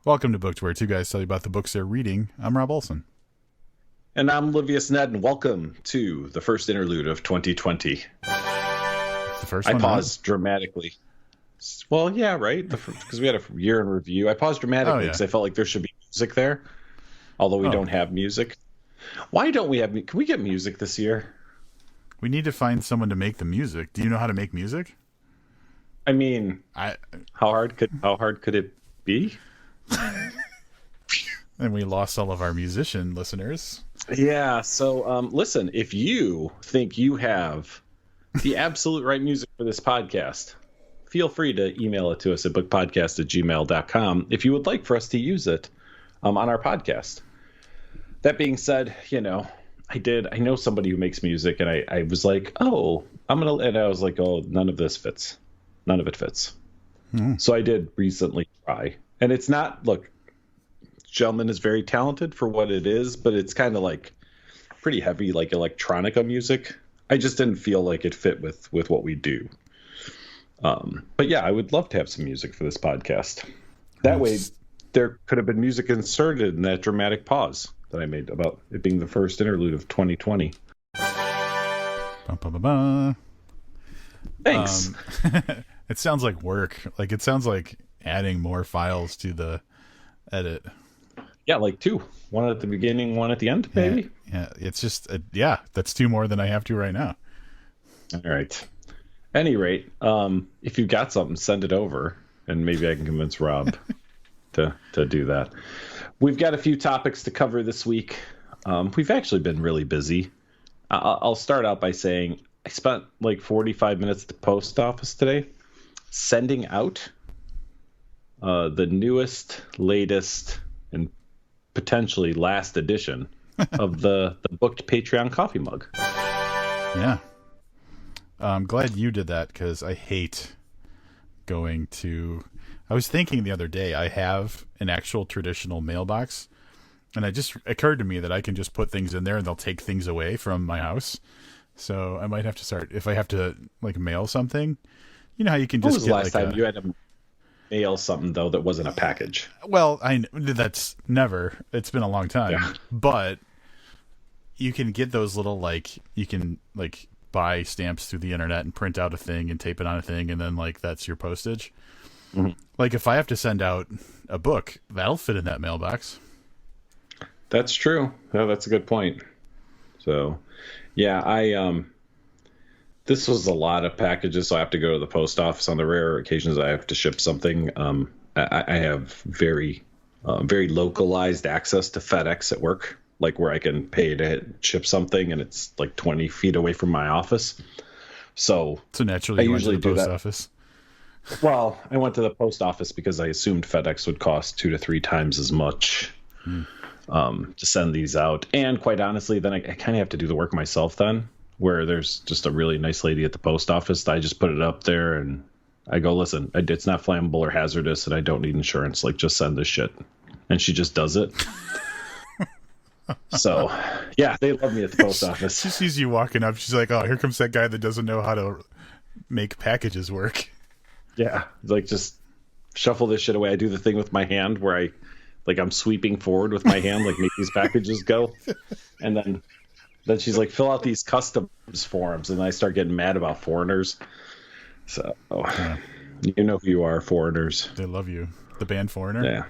Welcome to Booked, where two guys tell you about the books they're reading. I'm Rob Olson. And I'm Livius Ned, and welcome to the first interlude of 2020. It's the first I one, paused dramatically. Well, yeah, right? Because we had a year in review. I paused dramatically because I felt like there should be music there, although we don't have music. Why don't we have... Can we get music this year? We need to find someone to make the music. Do you know how to make music? I mean, how hard could it be? And we lost all of our musician listeners. Yeah, so listen, if you think you have the absolute right music for this podcast, feel free to email it to us at bookpodcast@gmail.com if you would like for us to use it on our podcast. That being said, I know somebody who makes music, and I was like, and I was like, none of this fits. None of it fits. So I did recently try. And it's not, look, gentleman is very talented for what it is, but it's kind of like pretty heavy, like electronica music. I just didn't feel like it fit with what we do. But yeah, I would love to have some music for this podcast. That way, there could have been music inserted in that dramatic pause that I made about it being the first interlude of 2020. Thanks. It sounds like work. Like, it sounds like adding more files to the edit. Yeah, like two. One at the beginning, one at the end, maybe. Yeah, it's just, that's two more than I have to right now. All right. Any rate, if you've got something, send it over, and maybe I can convince Rob to do that. We've got a few topics to cover this week. We've actually been really busy. I'll start out by saying I spent like 45 minutes at the post office today sending out the newest, latest, and potentially last edition of the Booked Patreon coffee mug. Yeah. I'm glad you did that because I hate going to... I was thinking the other day, I have an actual traditional mailbox, and it just occurred to me that I can just put things in there and they'll take things away from my house. So I might have to start, if I have to like mail something, you know how you can just When was the last time you had to mail something, though, that wasn't a package? Well, that's never. It's been a long time. Yeah. But you can get those little, you can buy stamps through the internet and print out a thing and tape it on a thing, and then that's your postage. Mm-hmm. Like, if I have to send out a book, that'll fit in that mailbox. That's true. Yeah, that's a good point. So, yeah, this was a lot of packages, so I have to go to the post office on the rare occasions I have to ship something. I have very localized access to FedEx at work, like where I can pay to ship something, and it's like 20 feet away from my office. So naturally, you usually do that. Office. Well, I went to the post office because I assumed FedEx would cost 2 to 3 times as much to send these out. And quite honestly, then I kind of have to do the work myself then, where there's just a really nice lady at the post office. I just put it up there and I go, listen, it's not flammable or hazardous and I don't need insurance. Like, just send this shit. And she just does it. So, yeah, they love me at the post office. She sees you walking up. She's like, oh, here comes that guy that doesn't know how to make packages work. Yeah, like, just shuffle this shit away. I do the thing with my hand where I'm sweeping forward with my hand, like, make these packages go. And then she's like, fill out these customs forms. And I start getting mad about foreigners. So, You know who you are, foreigners. They love you. The band Foreigner? Yeah.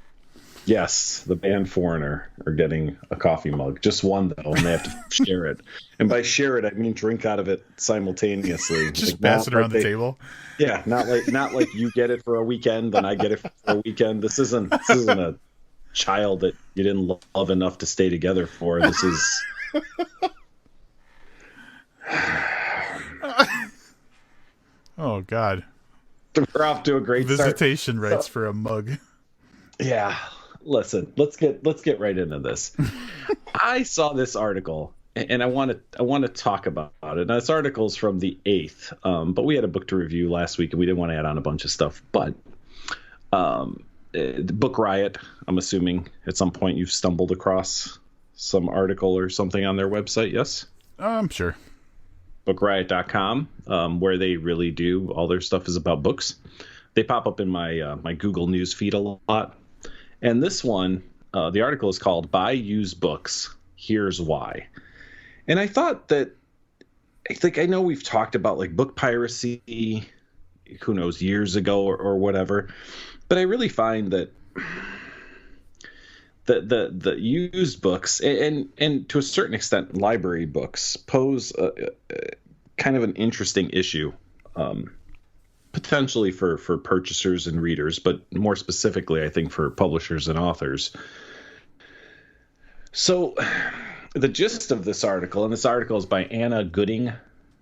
Yes, the band Foreigner are getting a coffee mug. Just one, though, and they have to share it. And by share it, I mean drink out of it simultaneously. Just pass it around the table? Yeah, not like you get it for a weekend, then I get it for a weekend. This isn't a child that you didn't love enough to stay together for. This is... Oh, God. We're off to a great visitation rights for a mug. Yeah. Listen, let's get right into this. I saw this article and I want to talk about it. Now, this article's from the 8th, but we had a book to review last week and we didn't want to add on a bunch of stuff. But Book Riot, I'm assuming at some point you've stumbled across some article or something on their website, yes? I'm sure. bookriot.com, where they really do all their stuff is about books. They pop up in my my Google News feed a lot. And this one, the article is called "Buy Used Books. Here's Why." And I thought that, I know we've talked about like book piracy, who knows, years ago or whatever, but I really find that the used books and to a certain extent library books pose kind of an interesting issue, potentially for purchasers and readers, but more specifically I think for publishers and authors. So the gist of this article, and this article is by Anna Gooding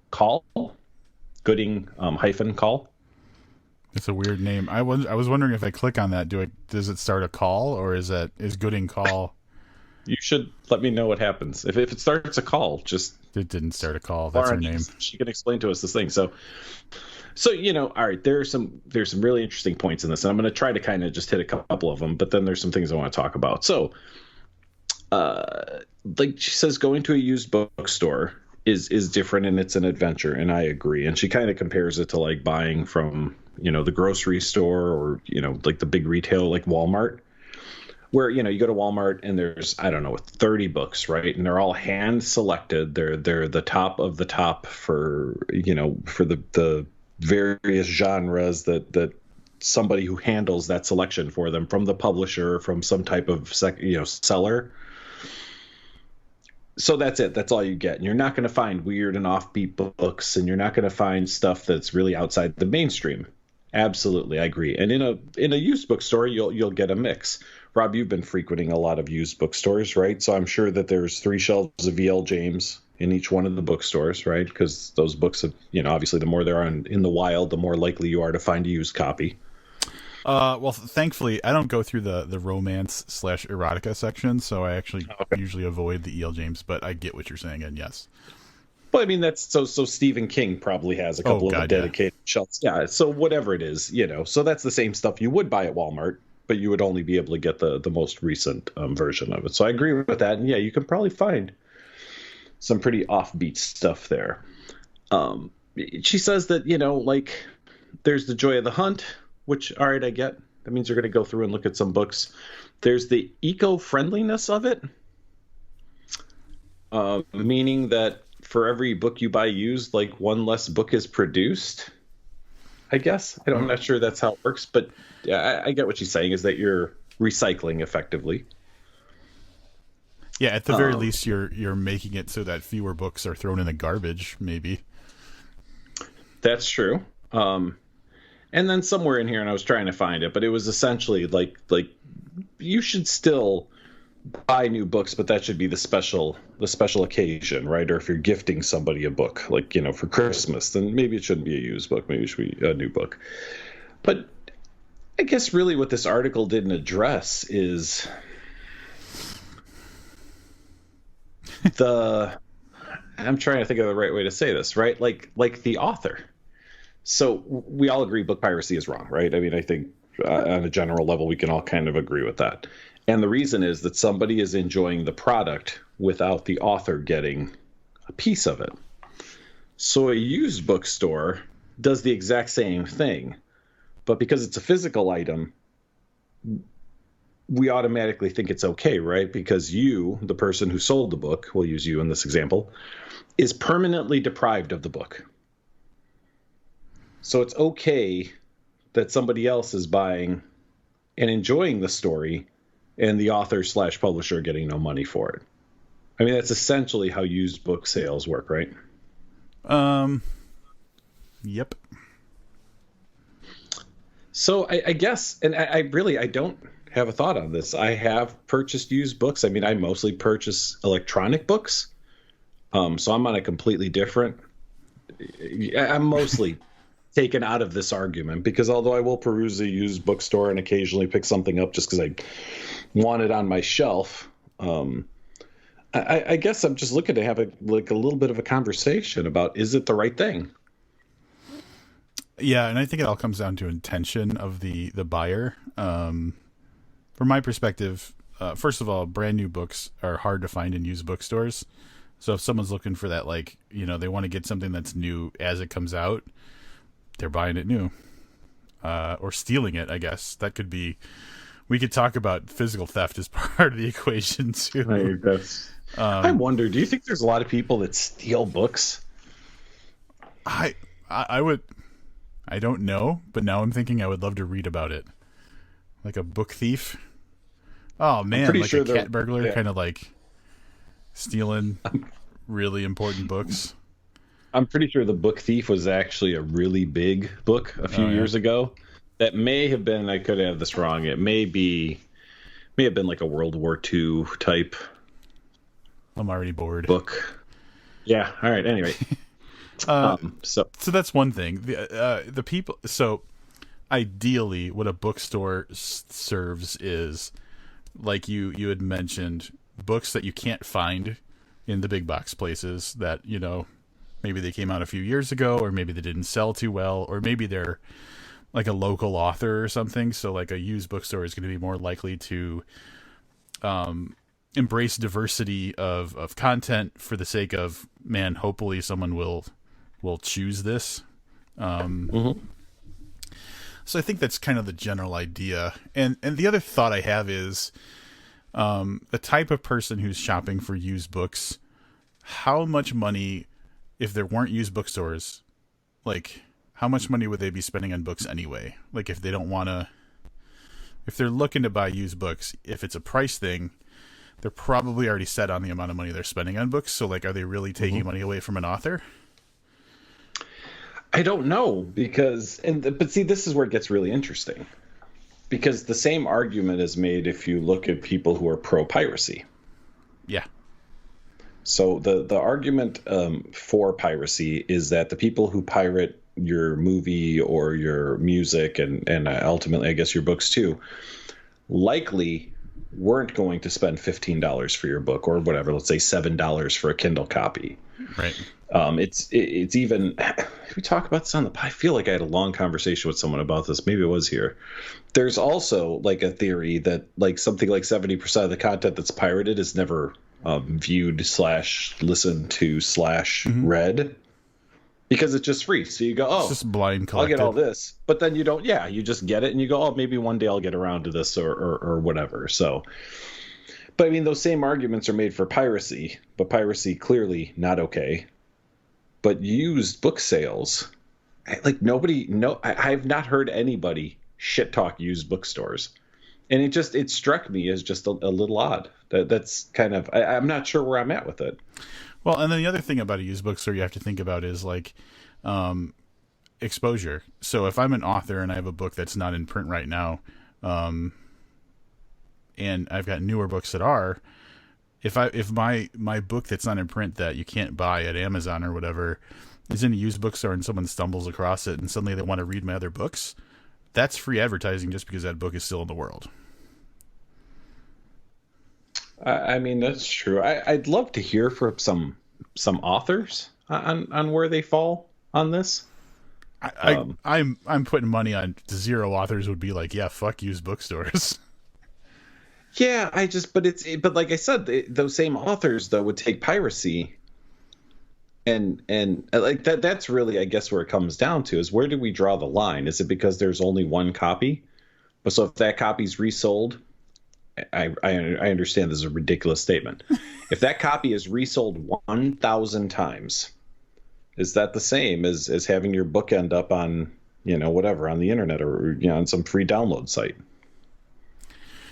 Call, hyphen Call. It's a weird name. I was wondering if I click on that, does it start a call, or is Gooding Call? You should let me know what happens. If it starts a call, just it didn't start a call. That's her name. She can explain to us this thing. So all right, there's some really interesting points in this, and I'm going to try to kind of just hit a couple of them, but then there's some things I want to talk about. So, like she says, going to a used bookstore is different and it's an adventure, and I agree. And she kind of compares it to like buying from the grocery store or like the big retail like Walmart, where you go to Walmart and there's, I don't know, 30 books, right? And they're all hand selected. They're the top of the top for for the various genres that somebody who handles that selection for them, from the publisher, from some type of seller. So that's it. That's all you get. And you're not going to find weird and offbeat books, and you're not going to find stuff that's really outside the mainstream. Absolutely, I agree. And in a used bookstore, you'll get a mix. Rob, you've been frequenting a lot of used bookstores, right? So I'm sure that there's 3 shelves of V.L. James in each one of the bookstores, right? Because those books have, obviously the more they're in the wild, the more likely you are to find a used copy. Well, thankfully, I don't go through the romance / erotica section, so I actually usually avoid the E.L. James, but I get what you're saying, and yes. Well, I mean, that's so Stephen King probably has a couple of dedicated shelves. Yeah, so whatever it is, so that's the same stuff you would buy at Walmart, but you would only be able to get the most recent version of it. So I agree with that. And yeah, you can probably find some pretty offbeat stuff there. She says that, like there's the joy of the hunt, which, all right, I get. That means you're going to go through and look at some books. There's the eco-friendliness of it, meaning that for every book you buy used, like one less book is produced, I guess. I'm not sure that's how it works, but I get what she's saying, is that you're recycling effectively. Yeah, at the very least, you're making it so that fewer books are thrown in the garbage, maybe. That's true. And then somewhere in here, and I was trying to find it, but it was essentially like you should still buy new books, but that should be the special occasion, right? Or if you're gifting somebody a book, like for Christmas, then maybe it shouldn't be a used book, maybe it should be a new book. But I guess really what this article didn't address is I'm trying to think of the right way to say this, right? Like the author. So we all agree book piracy is wrong, right? I mean, I think on a general level, we can all kind of agree with that. And the reason is that somebody is enjoying the product without the author getting a piece of it. So a used bookstore does the exact same thing, but because it's a physical item, we automatically think it's okay, right? Because you, the person who sold the book, we'll use you in this example, is permanently deprived of the book. So it's okay that somebody else is buying and enjoying the story, and the author / publisher getting no money for it. I mean, that's essentially how used book sales work, right? Yep. So I guess, and I don't have a thought on this. I have purchased used books. I mean, I mostly purchase electronic books. So I'm on a completely different, I'm mostly taken out of this argument, because although I will peruse a used bookstore and occasionally pick something up just because I want it on my shelf, I guess I'm just looking to have a little bit of a conversation about, is it the right thing? Yeah, and I think it all comes down to intention of the buyer. From my perspective, first of all, brand new books are hard to find in used bookstores. So if someone's looking for that, they want to get something that's new as it comes out, they're buying it new. Or stealing it, I guess. That could be we could talk about physical theft as part of the equation too. I wonder, do you think there's a lot of people that steal books? I would. I don't know, but now I'm thinking I would love to read about it, like a book thief. Oh man, like a cat burglar, kind of like stealing really important books. I'm pretty sure The Book Thief was actually a really big book a few years ago. That may have been, I could have this wrong, it may have been like a World War II type. I'm already bored. Book. Yeah, all right, anyway. So that's one thing. The people, so ideally what a bookstore serves is, like you had mentioned, books that you can't find in the big box places that, you know, maybe they came out a few years ago, or maybe they didn't sell too well, or maybe they're like a local author or something. So like a used bookstore is going to be more likely to embrace diversity of content for the sake of, man, hopefully someone will choose this. So I think that's kind of the general idea. And the other thought I have is the type of person who's shopping for used books, how much money, if there weren't used bookstores, like how much money would they be spending on books anyway? Like if they don't want to, if they're looking to buy used books, if it's a price thing, they're probably already set on the amount of money they're spending on books. So like, are they really taking money away from an author? I don't know, because but see, this is where it gets really interesting, because the same argument is made if you look at people who are pro piracy. Yeah. So the argument for piracy is that the people who pirate your movie or your music and ultimately, I guess, your books too, likely weren't going to spend $15 for your book, or whatever, let's say $7 for a Kindle copy. Right. It's even, we talk about this on the, I feel like I had a long conversation with someone about this. Maybe it was here. There's also like a theory that like something like 70% of the content that's pirated is never viewed / listened to / read, because it's just free. So you go, oh, it's just blind collected. I'll get all this, but then you don't. Yeah, you just get it and you go, oh, maybe one day I'll get around to this or whatever. So, but I mean, those same arguments are made for piracy, but piracy clearly not okay. But used book sales, like I've not heard anybody shit talk used bookstores. And it struck me as just a little odd. That's kind of, I'm not sure where I'm at with it. Well, and then the other thing about a used bookstore you have to think about is like exposure. So if I'm an author and I have a book that's not in print right now, and I've got newer books that are, if my book that's not in print that you can't buy at Amazon or whatever is in a used bookstore and someone stumbles across it and suddenly they want to read my other books, that's free advertising just because that book is still in the world. I mean, that's true. I'd love to hear from some authors on where they fall on this. I'm putting money on 0 authors would be like, yeah, fuck used bookstores. Yeah, but like I said, those same authors though would take piracy, and like that's really, I guess, where it comes down to is, where do we draw the line? Is it because there's only one copy? But so if that copy's resold, I understand this is a ridiculous statement. If that copy is resold 1,000 times, is that the same as having your book end up on, whatever, on the internet, or on some free download site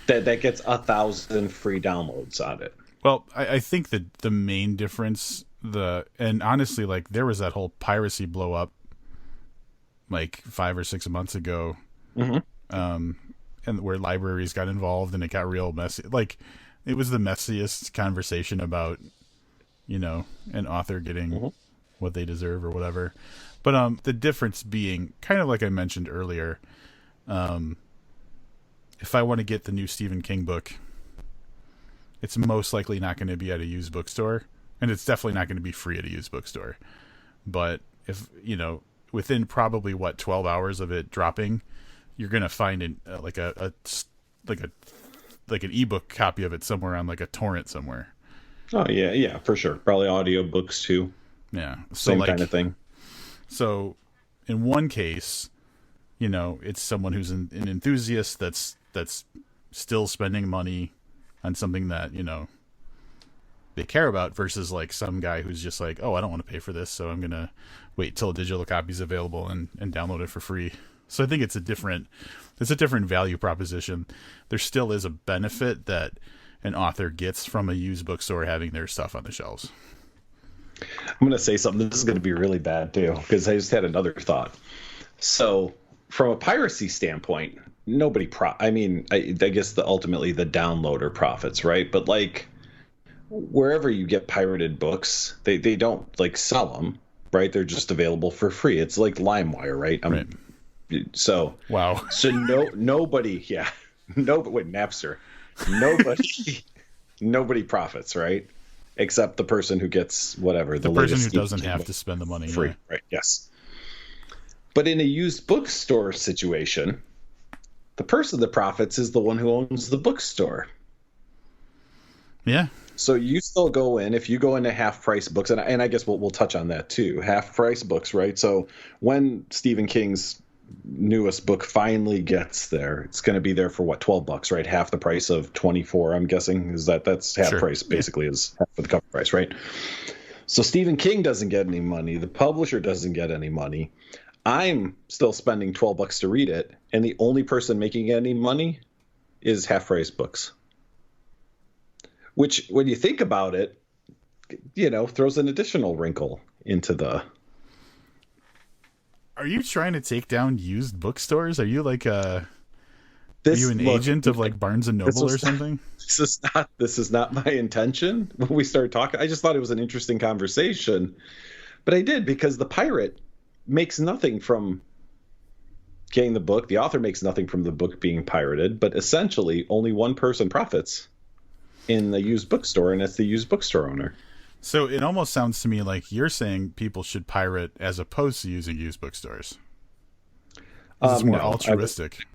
that gets 1,000 free downloads on it? Well, I think that the main difference, and honestly, like there was that whole piracy blow up like 5 or 6 months ago. And where libraries got involved and it got real messy. Like it was the messiest conversation about, an author getting what they deserve or whatever. But the difference being, kind of like I mentioned earlier, if I want to get the new Stephen King book, it's most likely not going to be at a used bookstore, and it's definitely not going to be free at a used bookstore. But if, within probably 12 hours of it dropping, you're gonna find like an ebook copy of it somewhere on like a torrent somewhere. Oh yeah, for sure. Probably audiobooks too. Yeah, so same kind of thing. So, in one case, it's someone who's an enthusiast that's still spending money on something that, they care about versus like some guy who's just like, oh, I don't want to pay for this, so I'm going to wait till a digital copy is available and download it for free. So I think it's a different value proposition. There still is a benefit that an author gets from a used bookstore having their stuff on the shelves. I'm going to say something. This is going to be really bad too, because I just had another thought. So from a piracy standpoint, I guess ultimately the downloader profits, right? But like wherever you get pirated books, they don't like sell them, right? They're just available for free. It's like LimeWire, right? Right. So wow. So nobody, yeah, Napster, nobody profits, right? Except the person who gets whatever the person who doesn't have to spend the money free, right? Yes. But in a used bookstore situation, the person that profits is the one who owns the bookstore. Yeah. So you still go in, if you go into half price books, and I guess we'll touch on that too, half price books, right? So when Stephen King's newest book finally gets there, it's going to be there for what, $12, right? Half the price of 24, I'm guessing. That's half sure. price basically, is half of the cover price, right? So Stephen King doesn't get any money, the publisher doesn't get any money. I'm still spending $12 to read it, and the only person making any money is half price books. Which, when you think about it, throws an additional wrinkle into the. Are you trying to take down used bookstores? Are you like are you an agent of like Barnes and Noble or something? This is not my intention. When we started talking, I just thought it was an interesting conversation, but I did, because the pirate makes nothing from getting the book. The author makes nothing from the book being pirated, but essentially only one person profits in the used bookstore, and it's the used bookstore owner. So it almost sounds to me like you're saying people should pirate as opposed to using used bookstores. This is more altruistic.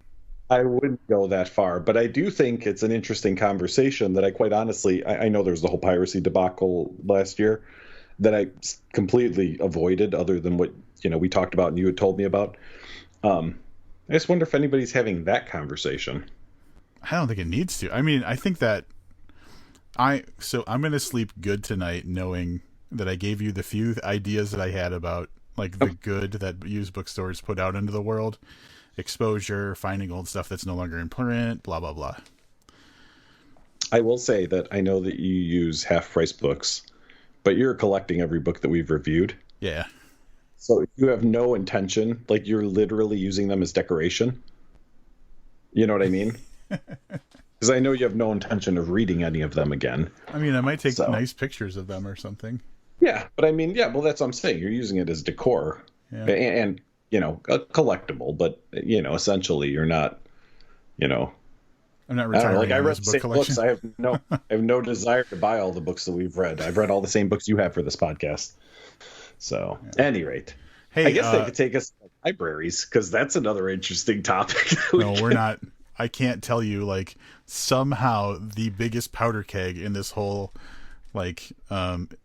I wouldn't go that far, but I do think it's an interesting conversation that I quite honestly, I know there's the whole piracy debacle last year that I completely avoided, other than what we talked about and you had told me about. I just wonder if anybody's having that conversation. I don't think it needs to. I mean, I think that I'm going to sleep good tonight knowing that I gave you the few ideas that I had about like the good that used bookstores put out into the world. Exposure, finding old stuff that's no longer in print, blah, blah, blah. I will say that I know that you use half price books, but you're collecting every book that we've reviewed. Yeah. So you have no intention, like you're literally using them as decoration. You know what I mean? Because I know you have no intention of reading any of them again. I mean, I might take nice pictures of them or something. Yeah, but I mean, well, that's what I'm saying. You're using it as decor, and a collectible, but essentially you're not, I'm not retiring. I read the same books. I have no desire to buy all the books that we've read. I've read all the same books you have for this podcast. So, at any rate, hey, I guess they could take us to libraries, because that's another interesting topic. No, we're not. I can't tell you, like, somehow the biggest powder keg in this whole, like,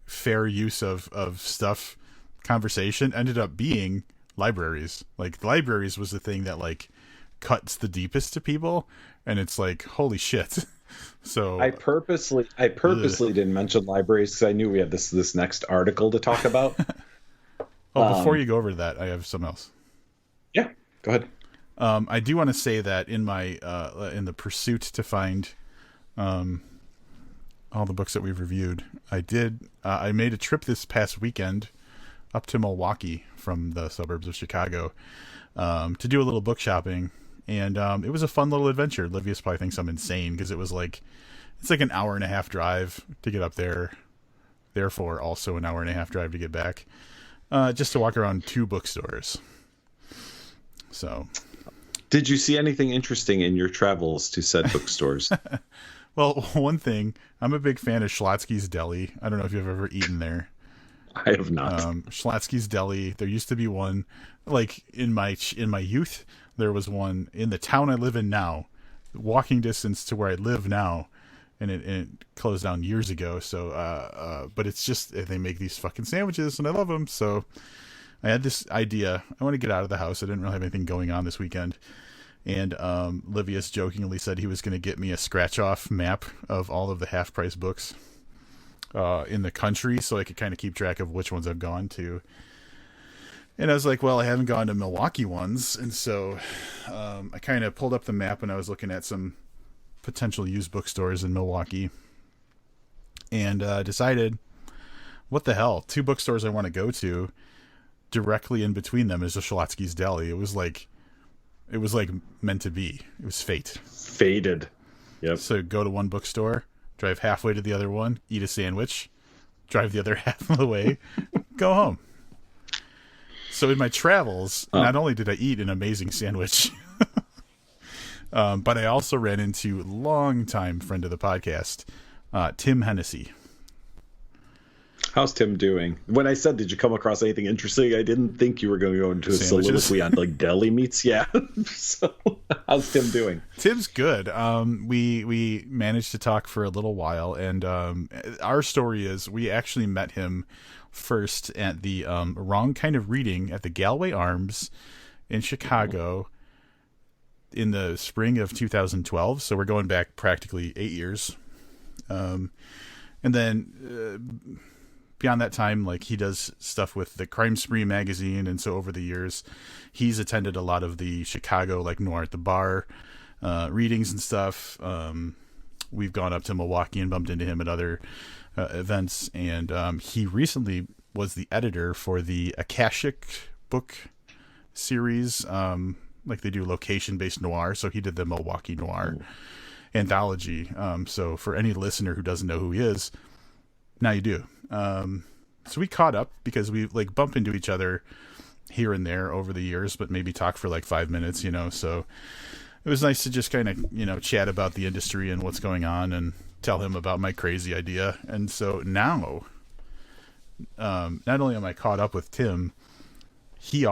fair use of stuff conversation ended up being libraries. Like, libraries was the thing that, like, cuts the deepest to people, and it's like, holy shit. So I purposely didn't mention libraries because I knew we had this next article to talk about. Before you go over to that, I have something else. Yeah, go ahead. I do want to say that in my in the pursuit to find all the books that we've reviewed, I made a trip this past weekend up to Milwaukee from the suburbs of Chicago to do a little book shopping, and it was a fun little adventure. Livius probably thinks I'm insane because it's like an hour and a half drive to get up there, therefore also an hour and a half drive to get back, just to walk around 2 bookstores. So, did you see anything interesting in your travels to said bookstores? Well, one thing, I'm a big fan of Schlotsky's Deli. I don't know if you've ever eaten there. I have not. Schlotsky's Deli. There used to be one, like in my youth. There was one in the town I live in now, walking distance to where I live now, and it closed down years ago. So, but it's just they make these fucking sandwiches, and I love them. So, I had this idea. I want to get out of the house. I didn't really have anything going on this weekend, And Livius jokingly said he was going to get me a scratch-off map of all of the half-price books in the country so I could kind of keep track of which ones I've gone to. And I was like, well, I haven't gone to Milwaukee ones. And so I kind of pulled up the map and I was looking at some potential used bookstores in Milwaukee. And decided, what the hell? 2 bookstores I want to go to, directly in between them is the Schlotsky's Deli. It was like meant to be. It was fate. Fated. Yep. So go to one bookstore, drive halfway to the other one, eat a sandwich, drive the other half of the way, go home. So in my travels, not only did I eat an amazing sandwich, but I also ran into longtime friend of the podcast, Tim Hennessy. How's Tim doing? When I said, did you come across anything interesting? I didn't think you were going to go into a soliloquy on like deli meats. Yeah. So how's Tim doing? Tim's good. We managed to talk for a little while, and our story is we actually met him first at the Wrong Kind of Reading at the Galway Arms in Chicago in the spring of 2012. So we're going back practically 8 years. And then beyond that time, like, he does stuff with the Crime Spree magazine, and so over the years he's attended a lot of the Chicago like Noir at the Bar readings and stuff. We've gone up to Milwaukee and bumped into him at other events, and he recently was the editor for the Akashic book series. Like, they do location-based noir, so he did the Milwaukee Noir anthology. So for any listener who doesn't know who he is, now you do. So we caught up because we like bump into each other here and there over the years, but maybe talk for like 5 minutes, so it was nice to just kind of, chat about the industry and what's going on and tell him about my crazy idea. And so now, not only am I caught up with Tim, he's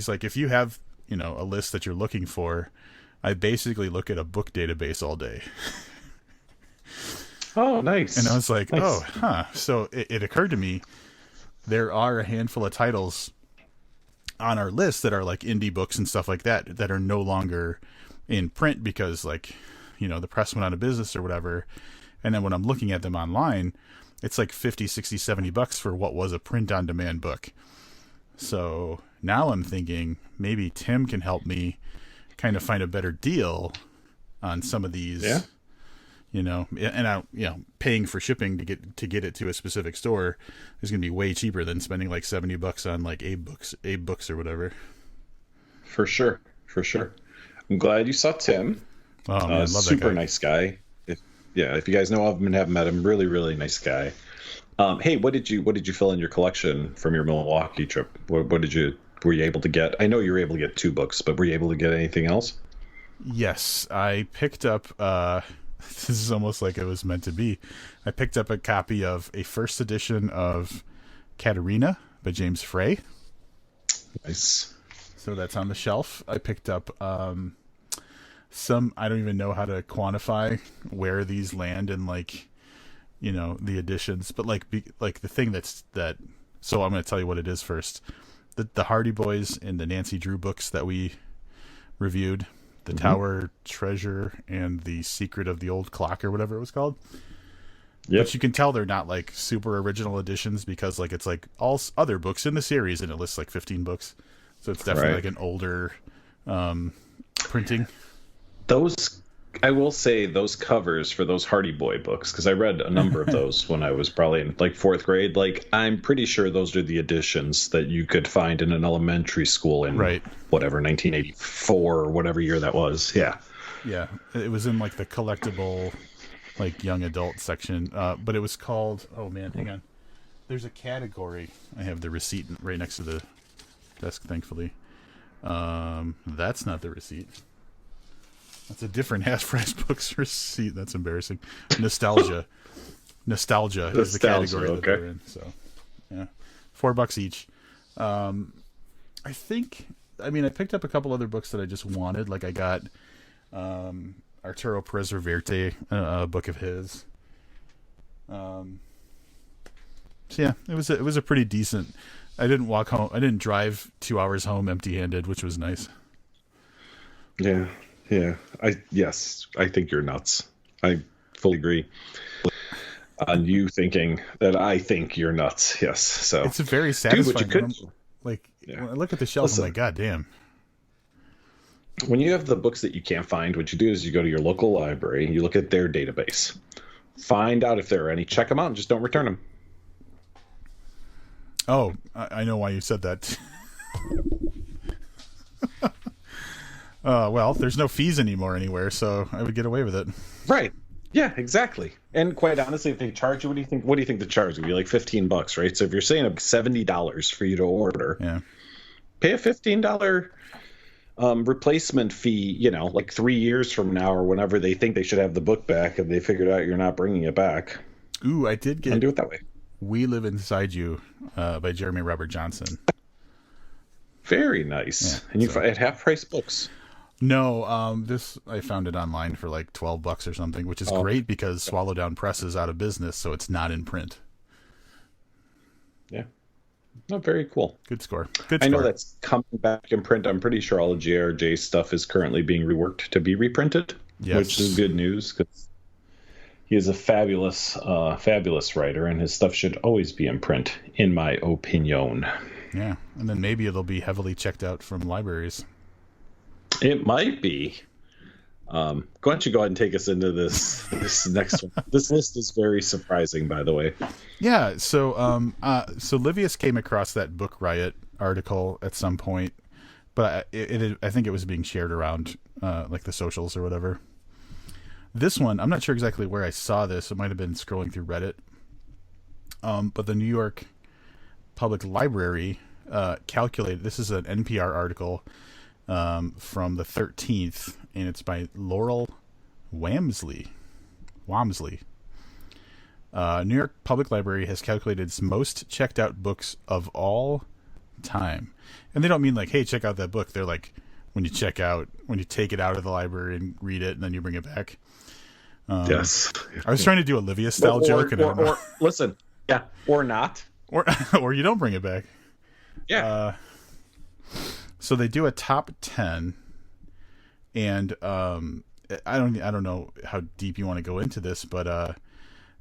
like, if you have, a list that you're looking for, I basically look at a book database all day. Oh, nice. And I was like, nice. So it occurred to me, there are a handful of titles on our list that are like indie books and stuff like that are no longer in print because, like, the press went out of business or whatever. And then when I'm looking at them online, it's like 50, 60, 70 bucks for what was a print on demand book. So now I'm thinking maybe Tim can help me kind of find a better deal on some of these. Yeah. And I, paying for shipping to get it to a specific store is going to be way cheaper than spending like $70 on like Abe books or whatever. For sure. I'm glad you saw Tim. Oh man, I love that super guy. Nice guy. If you guys know of him and haven't met him, really, really nice guy. Hey, what did you fill in your collection from your Milwaukee trip? Were you able to get? I know you were able to get 2 books, but were you able to get anything else? Yes, I picked up. This is almost like it was meant to be. I picked up a copy of a first edition of Katerina by James Frey. Nice. So that's on the shelf. I picked up some. I don't even know how to quantify where these land in like, the editions. But like the thing that. So I'm going to tell you what it is first. The Hardy Boys and the Nancy Drew books that we reviewed. The Tower Treasure and the Secret of the Old Clock or whatever it was called. Yep. But you can tell they're not like super original editions because like it's like all other books in the series and it lists like 15 books. So it's definitely like an older printing. I will say those covers for those Hardy Boy books, because I read a number of those when I was probably in like 4th grade. Like, I'm pretty sure those are the editions that you could find in an elementary school in whatever 1984 or whatever year that was. Yeah. It was in like the collectible, like young adult section, but it was called. Oh man, hang on. There's a category. I have the receipt right next to the desk, thankfully. That's not the receipt. That's a different half-price books receipt. That's embarrassing. Nostalgia is the category that they're in. So, yeah, $4 each. I picked up a couple other books that I just wanted. Like, I got Arturo Perez Reverte, a book of his. So yeah, it was a pretty decent. I didn't walk home. I didn't drive 2 hours home empty-handed, which was nice. Yeah, yeah. Yes, I think you're nuts. I fully agree on you thinking that I think you're nuts. Yes. So, It's very dude, what you satisfying. could, Like yeah. when I look at the shelf, I'm Listen, like, God damn. when you have the books that you can't find, what you do is you go to your local library, you look at their database, find out if there are any, check them out, and just don't return them. Oh, I know why you said that. Well, there's no fees anymore anywhere, so I would get away with it. Right. Yeah, exactly. And quite honestly, if they charge you, what do you think? What do you think the charge would be? Like $15, right? So if you're saying $70 for you to order, Yeah. pay a $15 replacement fee. Like 3 years from now or whenever they think they should have the book back, and they figured out you're not bringing it back. Ooh, I did And get do it that way. "We Live Inside You" by Jeremy Robert Johnson. Very nice. Yeah, And you so- at half price books. No, this I found it online for like $12 or something, which is Oh. great because Swallow Down Press is out of business, so it's not in print. Yeah. Not very cool. Good score. Good I score. know that's coming back in print. I'm pretty sure all of JRJ stuff is currently being reworked to be reprinted, Yes. which is good news because he is a fabulous, fabulous writer, and his stuff should always be in print, in my opinion. Yeah, and then maybe it'll be heavily checked out from libraries. It might be. Why don't you go ahead and take us into this next one? This list is very surprising, by the way. Yeah, so Livius came across that Book Riot article at some point, but I think it was being shared around like the socials or whatever. This one, I'm not sure exactly where I saw this. It might have been scrolling through Reddit. But the New York Public Library calculated. This is an NPR article from the 13th, and it's by Laurel Wamsley. New York Public Library has calculated its most checked out books of all time. And they don't mean like, hey, check out that book. They're like, when you take it out of the library and read it, and then you bring it back. Yes. I was trying to do a Livia style joke, and I don't know. Or listen, yeah, or not. Or you don't bring it back. Yeah. So they do a top 10, and I don't know how deep you want to go into this, but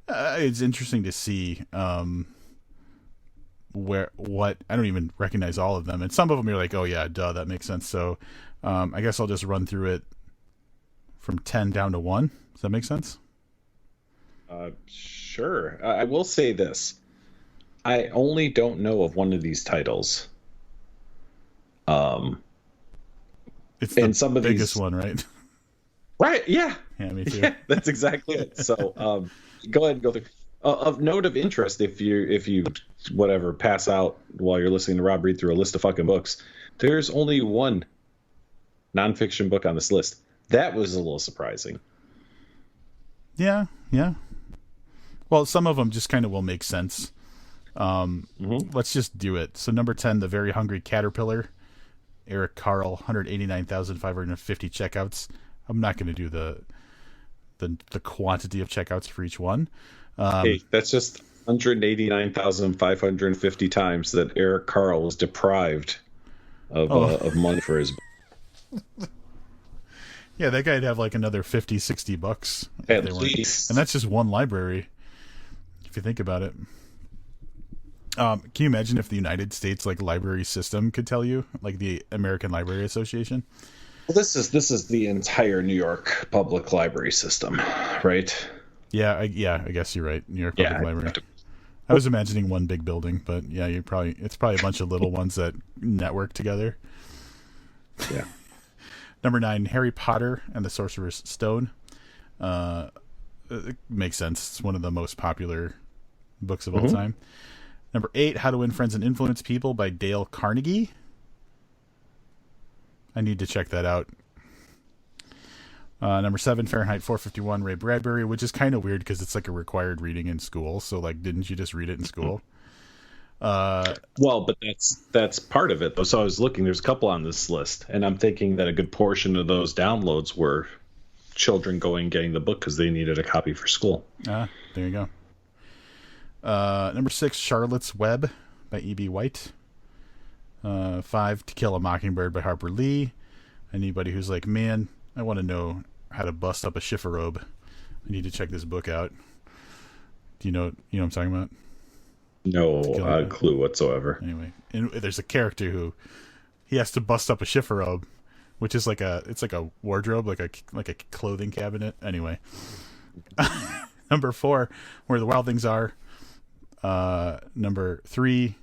it's interesting to see what I don't even recognize all of them, and some of them you're like, oh yeah, duh, that makes sense. So I guess I'll just run through it from 10 down to 1. Does that make sense? Sure. I will say this. I only don't know of one of these titles. It's the and some of biggest these one, right? Right, yeah. Yeah, me too. Yeah, that's exactly it. So go ahead and go through. Of note of interest, if you whatever pass out while you're listening to Rob read through a list of fucking books, there's only one nonfiction book on this list. That was a little surprising. Yeah. Well, some of them just kind of will make sense. Let's just do it. So number 10, The Very Hungry Caterpillar, Eric Carle, 189,550 checkouts. I'm not going to do the quantity of checkouts for each one. Hey, that's just 189,550 times that Eric Carle was deprived of money for his book. Yeah, that guy'd have like another $50-$60 At least. and that's just one library if you think about it. Can you imagine if the United States like library system could tell you, like the American Library Association? Well, this is the entire New York public library system, right? Yeah, I guess you're right. New York Public Library. To- I was imagining one big building, but yeah, it's probably a bunch of little ones that network together. Yeah. Number 9, Harry Potter and the Sorcerer's Stone. It makes sense. It's one of the most popular books of all time. Number 8, How to Win Friends and Influence People by Dale Carnegie. I need to check that out. Number 7, Fahrenheit 451, Ray Bradbury, which is kind of weird because it's like a required reading in school. So like, didn't you just read it in school? Well, but that's part of it though. So I was looking, there's a couple on this list, and I'm thinking that a good portion of those downloads were children getting the book because they needed a copy for school. There you go. Number 6, Charlotte's Web by E.B. White. 5, To Kill a Mockingbird by Harper Lee. Anybody who's like, man, I want to know how to bust up a chifforobe, I need to check this book out. Do you know what I'm talking about? No clue whatsoever. Anyway, and there's a character who he has to bust up a chifforobe, which is like a wardrobe, like a clothing cabinet. Anyway, number 4, Where the Wild Things Are. Number 3,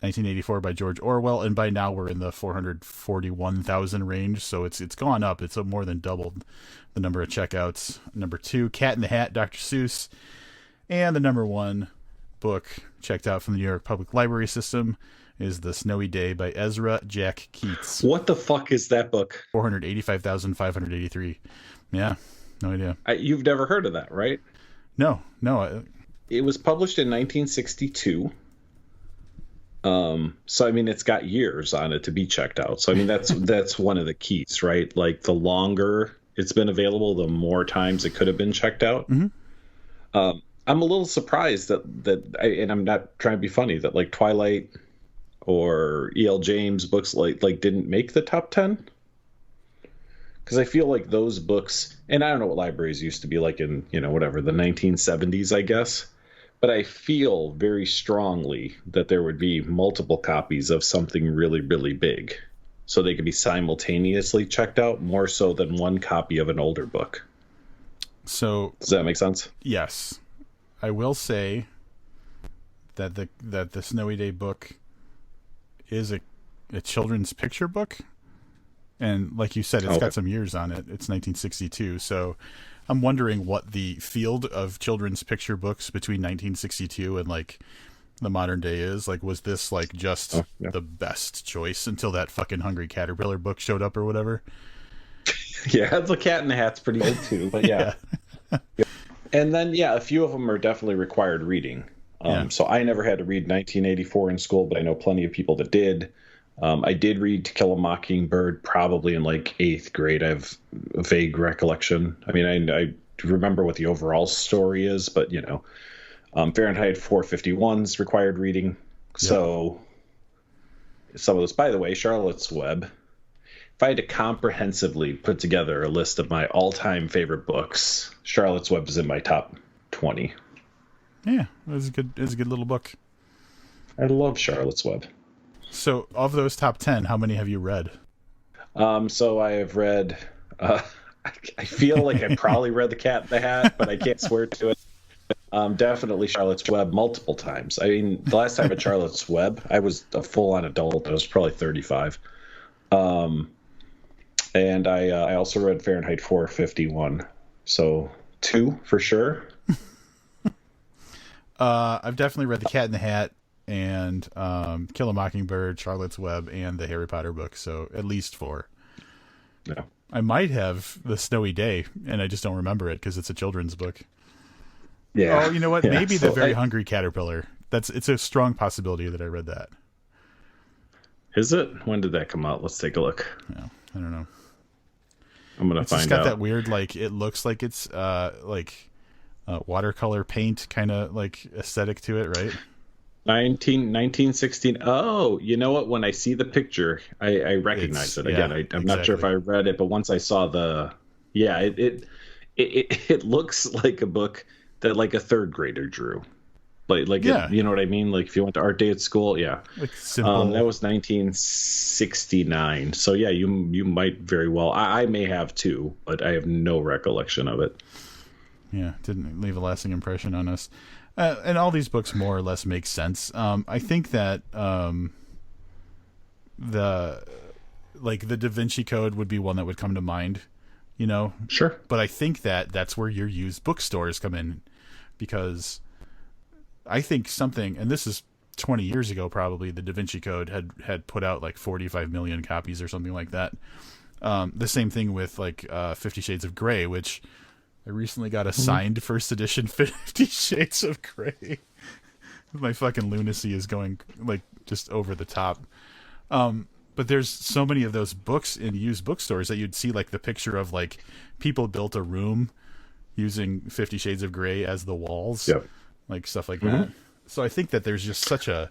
1984 by George Orwell, and by now we're in the 441,000 range, so it's gone up. It's more than doubled the number of checkouts. Number 2, Cat in the Hat, Dr. Seuss, and the number 1 book checked out from the New York Public Library System is The Snowy Day by Ezra Jack Keats. What the fuck is that book? 485,583. Yeah, no idea. You've never heard of that, right? No. It was published in 1962. So I mean, it's got years on it to be checked out. So I mean, that's one of the keys, right? Like the longer it's been available, the more times it could have been checked out. Mm-hmm. I'm a little surprised and I'm not trying to be funny, that like Twilight or E.L. James books like didn't make the top 10. Because I feel like those books, and I don't know what libraries used to be like in, whatever, the 1970s, I guess. But I feel very strongly that there would be multiple copies of something really, really big, so they could be simultaneously checked out, more so than one copy of an older book. So does that make sense? Yes. I will say that the Snowy Day book is a children's picture book, and like you said, it's got some years on it. It's 1962, so I'm wondering what the field of children's picture books between 1962 and like the modern day is. Like, was this like just the best choice until that fucking Hungry Caterpillar book showed up or whatever? Yeah, the Cat in the Hat's pretty old too, but yeah. And then, a few of them are definitely required reading. So I never had to read 1984 in school, but I know plenty of people that did. I did read To Kill a Mockingbird probably in like 8th grade. I have a vague recollection. I mean, I remember what the overall story is, but, Fahrenheit 451's required reading. Yep. So some of those, by the way, Charlotte's Web. If I had to comprehensively put together a list of my all-time favorite books, Charlotte's Web is in my top 20. Yeah, it was a good little book. I love Charlotte's Web. So, of those top 10, how many have you read? So I have read. I feel like I probably read The Cat in the Hat, but I can't swear to it. Definitely Charlotte's Web multiple times. I mean, the last time at Charlotte's Web, I was a full-on adult. I was probably 35. And I also read Fahrenheit 451. So 2 for sure. I've definitely read The Cat in the Hat and Kill a Mockingbird, Charlotte's Web, and the Harry Potter books. So at least 4. Yeah. I might have The Snowy Day, and I just don't remember it because it's a children's book. Yeah. Oh, you know what? Maybe The Very Hungry Caterpillar. It's a strong possibility that I read that. Is it? When did that come out? Let's take a look. No, I don't know. I'm gonna find out. It's got that weird, like, it looks like it's watercolor paint kind of like aesthetic to it, right? 1916. Oh, you know what? When I see the picture, I recognize it again. I'm not sure if I read it, but once I saw it looks like a book that like a 3rd grader drew. You know what I mean? Like if you went to art day at school, like simple. That was 1969. So yeah, you might very well. I may have too, but I have no recollection of it. Yeah, didn't leave a lasting impression on us. And all these books more or less make sense. I think that the Da Vinci Code would be one that would come to mind, Sure. But I think that's where your used bookstores come in, because I think something, and this is 20 years ago probably, the Da Vinci Code had put out like 45 million copies or something like that. The same thing with like 50 Shades of Grey, which I recently got a signed first edition 50 Shades of Grey. My fucking lunacy is going like just over the top. But there's so many of those books in used bookstores that you'd see like the picture of like people built a room using 50 Shades of Grey as the walls, like stuff like that. So I think that there's just such a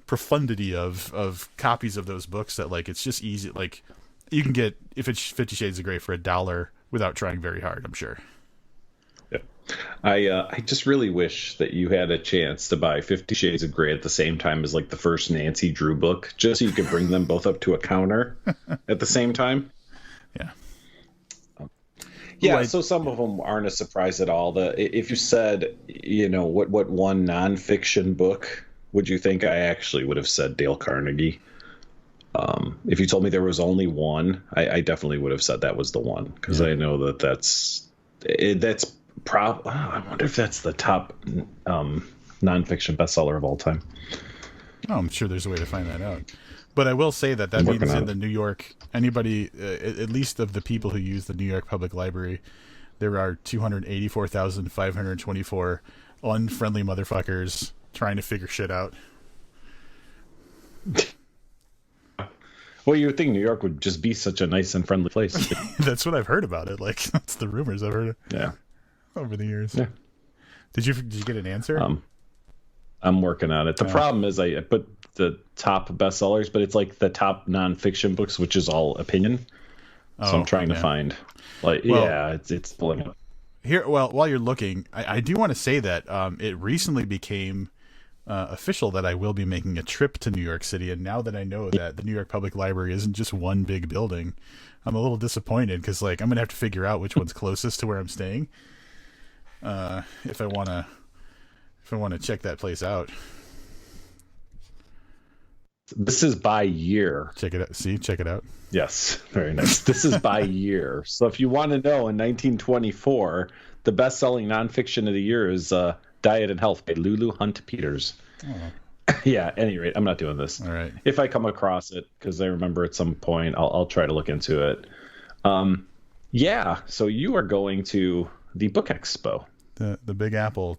profundity of copies of those books that like it's just easy. Like you can get, if it's 50 Shades of Grey for $1 without trying very hard, I'm sure. Yeah. I just really wish that you had a chance to buy 50 Shades of Grey at the same time as like the first Nancy Drew book, just so you could bring them both up to a counter at the same time. Yeah. Yeah, so some of them aren't a surprise at all. If you said, what one nonfiction book would you think, I actually would have said Dale Carnegie. If you told me there was only one, I definitely would have said that was the one, because I know that's I wonder if that's the top nonfiction bestseller of all time. Oh, I'm sure there's a way to find that out. But I will say that means in the New York, anybody, at least of the people who use the New York Public Library, there are 284,524 unfriendly motherfuckers trying to figure shit out. Well, you would think New York would just be such a nice and friendly place. That's what I've heard about it. Like, that's the rumors I've heard over the years. Yeah. Did you get an answer? I'm working on it. The problem is I put the top bestsellers, but it's like the top nonfiction books, which is all opinion. So I'm trying to find, it's pulling up. Here, while you're looking, I do want to say that it recently became official that I will be making a trip to New York City, and now that I know that the New York Public Library isn't just one big building, I'm a little disappointed, because like I'm gonna have to figure out which one's closest to where I'm staying, if I want to check that place out. This is by year. Check it out. Check it out. Yes, very nice. This is by year. So if you want to know, in 1924, the best-selling nonfiction of the year is Diet and Health by Lulu Hunt Peters. Oh. Yeah, at any rate, I'm not doing this. All right. If I come across it, because I remember at some point, I'll try to look into it. Yeah, so you are going to the Book Expo. The Big Apple.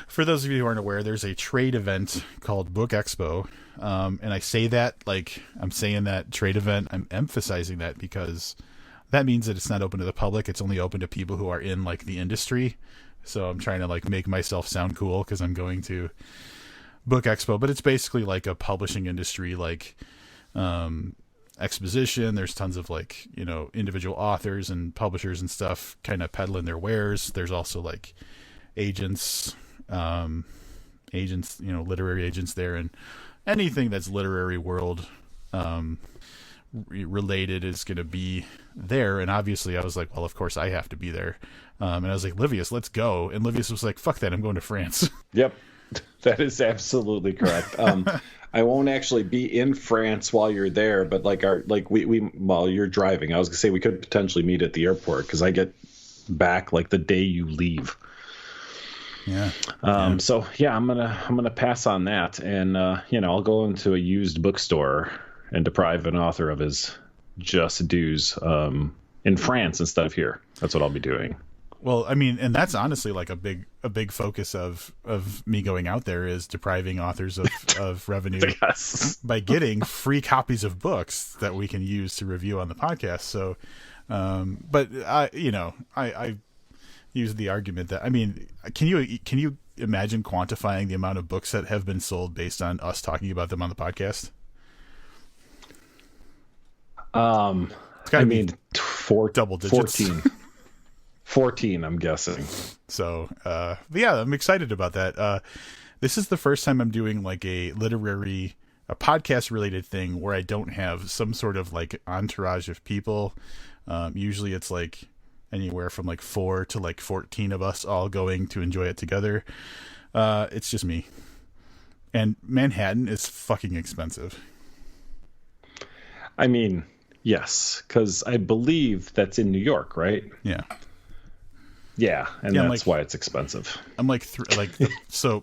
For those of you who aren't aware, there's a trade event called Book Expo. And I say that like I'm saying that trade event. I'm emphasizing that because that means that it's not open to the public. It's only open to people who are in like the industry. So I'm trying to like make myself sound cool because I'm going to Book Expo, but it's basically like a publishing industry like exposition. There's tons of like, individual authors and publishers and stuff kind of peddling their wares. There's also like agents, literary agents there, and anything that's literary world related is going to be there. And obviously I was like, well, of course I have to be there. And I was like, Livius, let's go. And Livius was like, fuck that, I'm going to France. Yep. That is absolutely correct. I won't actually be in France while you're there, but while you're driving, I was gonna say we could potentially meet at the airport, because I get back like the day you leave. Yeah. So yeah, I'm gonna pass on that, and I'll go into a used bookstore and deprive an author of his just dues in France instead of here. That's what I'll be doing. Well, I mean, and that's honestly like a big focus of me going out there, is depriving authors of revenue by getting free copies of books that we can use to review on the podcast. So, but I use the argument that, I mean, can you imagine quantifying the amount of books that have been sold based on us talking about them on the podcast? It's gotta be double digits. 14, I'm guessing. So, yeah, I'm excited about that. This is the first time I'm doing like a podcast related thing where I don't have some sort of like entourage of people. Usually it's like anywhere from like 4 to like 14 of us all going to enjoy it together. It's just me. And Manhattan is fucking expensive. I mean, yes, because I believe that's in New York, right? Yeah. Yeah, and that's why it's expensive. I'm like, so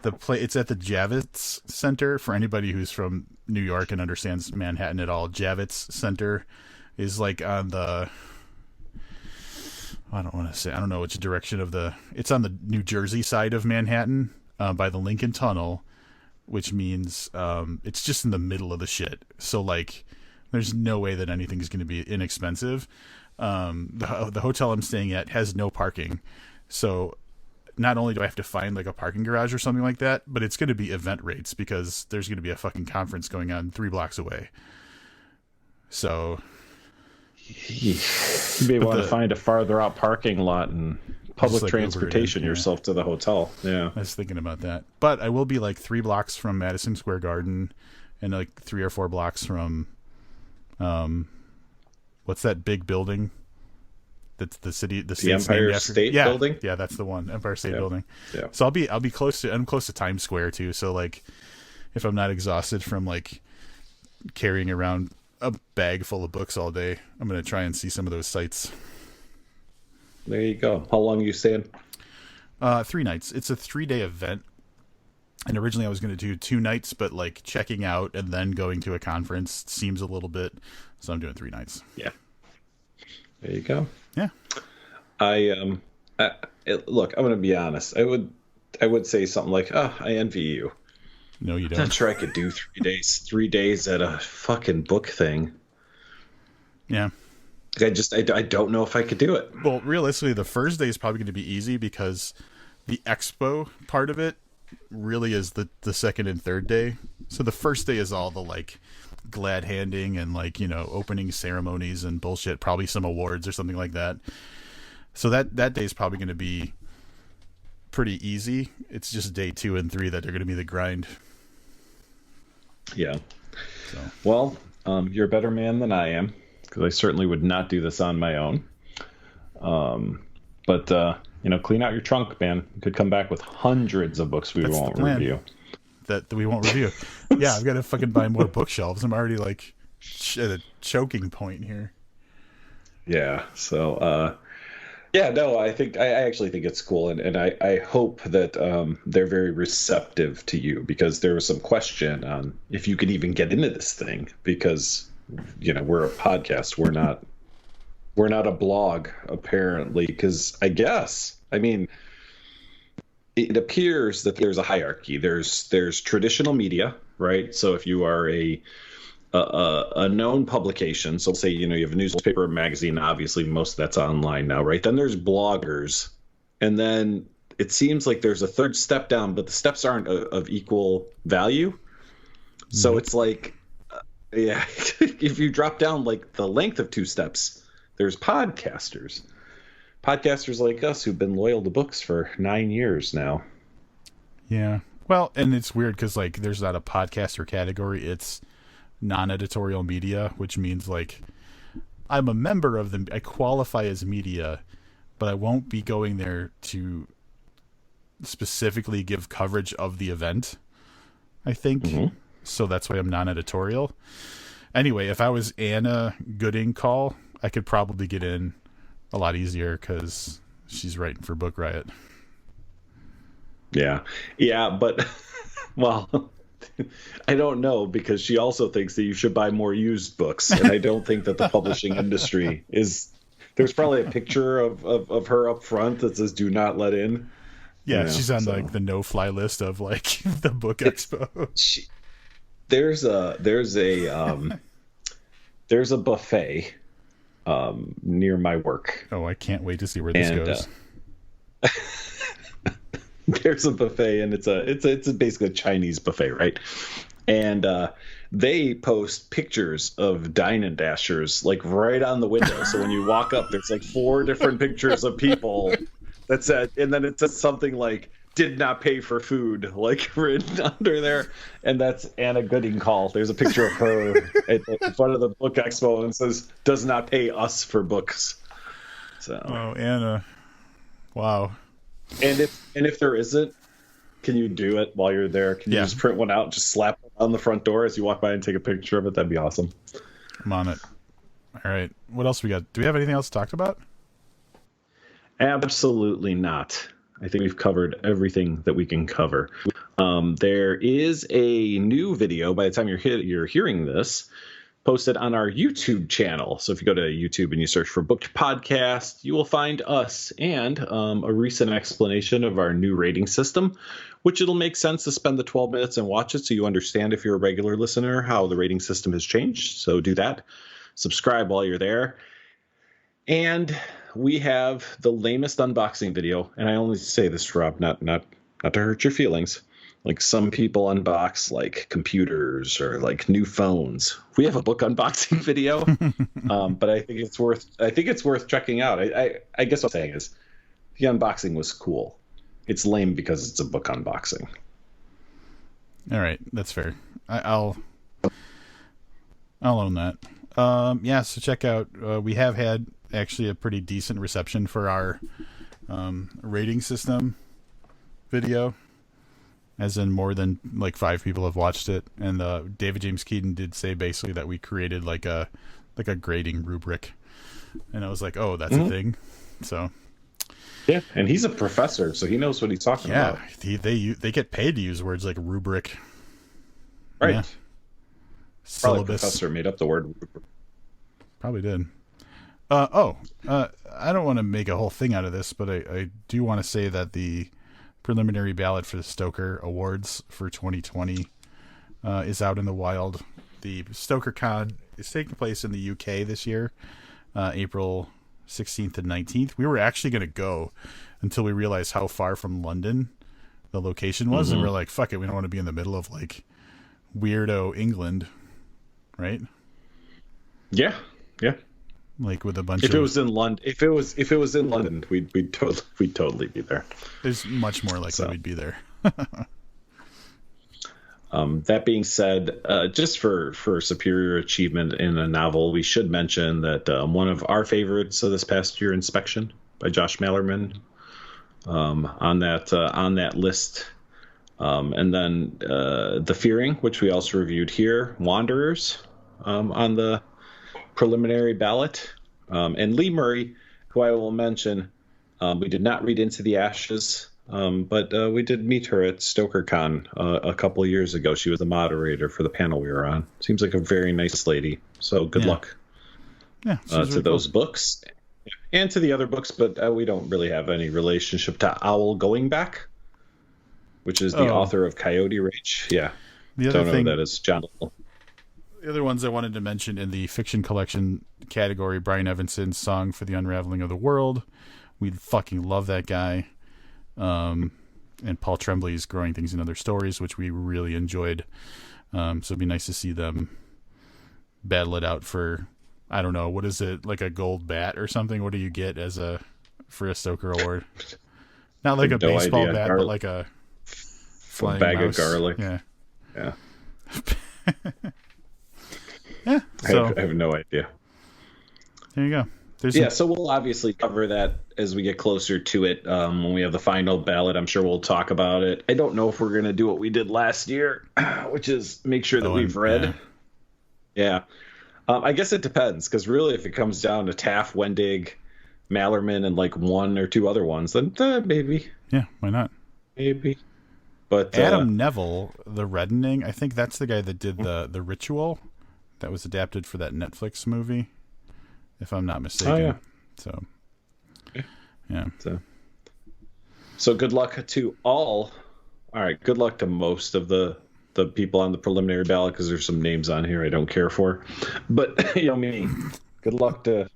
it's at the Javits Center. For anybody who's from New York and understands Manhattan at all, Javits Center is like on the, I don't know which direction it's on the New Jersey side of Manhattan, by the Lincoln Tunnel, which means it's just in the middle of the shit. So like, there's no way that anything's going to be inexpensive. The hotel I'm staying at has no parking, so not only do I have to find like a parking garage or something like that, but it's going to be event rates, because there's going to be a fucking conference going on 3 blocks away. So You may want to find a farther out parking lot and public like transportation Uber it in, yourself to the hotel. Yeah. I was thinking about that. But I will be like 3 blocks from Madison Square Garden and like 3 or 4 blocks from what's that big building? That's the Empire State Building. Yeah, that's the one, Empire State Building. Yeah. So I'll be close to. I'm close to Times Square too. So like, if I'm not exhausted from like carrying around a bag full of books all day, I'm gonna try and see some of those sites. There you go. How long are you staying? 3 nights. It's a 3-day event. And originally I was going to do 2 nights, but like checking out and then going to a conference seems a little bit. So I'm doing 3 nights. Yeah. There you go. Yeah. Look, I'm going to be honest. I would say something like, "Oh, I envy you." No, you don't. I'm not sure I could do 3 days at a fucking book thing. Yeah. I don't know if I could do it. Well, realistically, the first day is probably going to be easy because the expo part of it really is the second and third day. So the first day is all the like glad handing and like, you know, opening ceremonies and bullshit, probably some awards or something like that. So that day is probably going to be pretty easy. It's just day 2 and 3 that are going to be the grind. Yeah. So. Well, you're a better man than I am, because I certainly would not do this on my own. But clean out your trunk, man. You could come back with hundreds of books we won't review. That we won't review. Yeah, I've got to fucking buy more bookshelves. I'm already like at a choking point here. Yeah. So, I actually think it's cool, and I hope that they're very receptive to you, because there was some question on if you could even get into this thing, because we're a podcast, we're not a blog apparently, because it appears that there's a hierarchy. There's traditional media, right? So if you are a known publication, so say you have a newspaper or magazine, obviously most of that's online now, right? Then there's bloggers, and then it seems like there's a third step down, but the steps aren't of equal value. So it's like, if you drop down like the length of 2 steps, there's podcasters like us who've been loyal to books for 9 years now. Yeah. Well, and it's weird because like there's not a podcaster category. It's non-editorial media, which means like I'm a member of them. I qualify as media, but I won't be going there to specifically give coverage of the event, I think. Mm-hmm. So that's why I'm non-editorial. Anyway, if I was Anna Gooding Call, I could probably get in a lot easier because she's writing for Book Riot. Yeah, but well, I don't know, because she also thinks that you should buy more used books, and I don't think that the publishing industry is. There's probably a picture of her up front that says "Do not let in." Yeah, she's on like the no-fly list of like the book expo. There's a buffet near my work. Oh, I can't wait to see where this goes. There's a buffet, and it's basically a Chinese buffet, right? And they post pictures of Dine and Dashers like right on the window. So when you walk up, there's like 4 different pictures of people that said, and then it says something like "did not pay for food" like written under there, and that's Anna Gooding Call. There's a picture of her in front of the book expo, and it says "does not pay us for books." So, oh, Anna, wow. And if there isn't, can you do it while you're there? Can you just print one out, just slap it on the front door as you walk by and take a picture of it? That'd be awesome. I'm on it. All right, what else we got? Do we have anything else to talk about? Absolutely not. I think we've covered everything that we can cover. There is a new video by the time you're hearing this, posted on our YouTube channel. So if you go to YouTube and you search for Booked Podcast, you will find us and a recent explanation of our new rating system, which it'll make sense to spend the 12 minutes and watch it so you understand, if you're a regular listener, how the rating system has changed. So do that. Subscribe while you're there. And we have the lamest unboxing video, and I only say this, Rob, not to hurt your feelings. Like some people unbox like computers or like new phones. We have a book unboxing video, but I think it's worth checking out. I guess what I'm saying is the unboxing was cool. It's lame because it's a book unboxing. All right, that's fair. I'll own that. Yeah, so check out. We have had actually a pretty decent reception for our rating system video, as in more than like 5 people have watched it. And David James Keaton did say basically that we created like a grading rubric, and I was like, oh, that's a thing. So yeah, and he's a professor, so he knows what he's talking about. Yeah, they get paid to use words like rubric. Right. Yeah. Probably Syllabus. professor made up the word. Probably did. I don't want to make a whole thing out of this, but I do want to say that the preliminary ballot for the Stoker Awards for 2020 is out in the wild. The Stoker Con is taking place in the UK this year, April 16th and 19th. We were actually going to go until we realized how far from London the location was, and we're like, fuck it, we don't want to be in the middle of like weirdo England, right? Yeah. Like with a bunch if it was in London, if it was in London, we'd totally be there. There's much more likely we'd be there. That being said, just for superior achievement in a novel, we should mention that one of our favorites of this past year, Inspection by Josh Malerman, on that list, and then The Fearing, which we also reviewed here, Wanderers, on the preliminary ballot, and Lee Murray, who I will mention. We did not read Into the Ashes, but we did meet her at StokerCon a couple of years ago. She was the moderator for the panel we were on. Seems like a very nice lady. So good luck to those books and to the other books, but we don't really have any relationship to Owl Going Back, which is the author of Coyote Rage. Yeah, the other don't know who that is. John. The other ones I wanted to mention in the fiction collection category, Brian Evanson's Song for the Unraveling of the World. We fucking love that guy. And Paul Tremblay's Growing Things in Other Stories, which we really enjoyed. So it'd be nice to see them battle it out for, I don't know, what is it, like a gold bat or something? What do you get for a Stoker Award? Not like a baseball bat, but like a flying bag mouse. Of garlic. Yeah. Yeah. So I have no idea. There you go. So we'll obviously cover that as we get closer to it. When we have the final ballot, I'm sure we'll talk about it. I don't know if we're going to do what we did last year, which is make sure that we've read. Yeah. I guess it depends, because really if it comes down to Taft, Wendig, Malerman, and like 1 or 2 other ones, then maybe. Yeah, why not? Maybe. But Adam Neville, The Reddening, I think that's the guy that did the Ritual that was adapted for that Netflix movie, if I'm not mistaken. Oh, yeah. So, yeah. So good luck to all. All right, good luck to most of the people on the preliminary ballot, because there's some names on here I don't care for. But me. Good luck to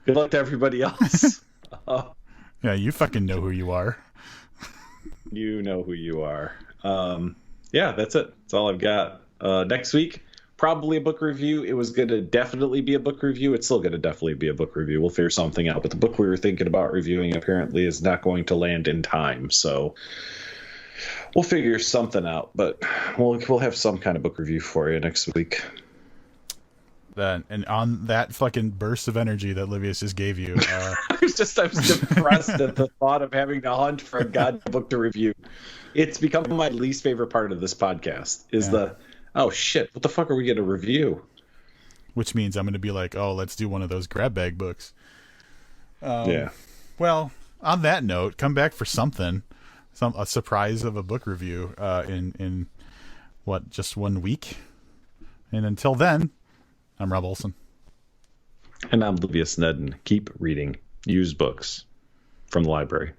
everybody else. Yeah, you fucking know who you are. You know who you are. Yeah, that's it. That's all I've got. Next week, probably a book review. It was going to definitely be a book review. It's still going to definitely be a book review. We'll figure something out. But the book we were thinking about reviewing apparently is not going to land in time. So we'll figure something out. But we'll have some kind of book review for you next week. And on that fucking burst of energy that Livius just gave you, I was depressed at the thought of having to hunt for a goddamn book to review. It's become my least favorite part of this podcast. Oh shit, what the fuck are we going to review? Which means I'm going to be like, oh, let's do one of those grab bag books. Yeah. Well, on that note, come back for something, a surprise of a book review in just 1 week. And until then, I'm Rob Olson. And I'm Livius Nedden. Keep reading used books from the library.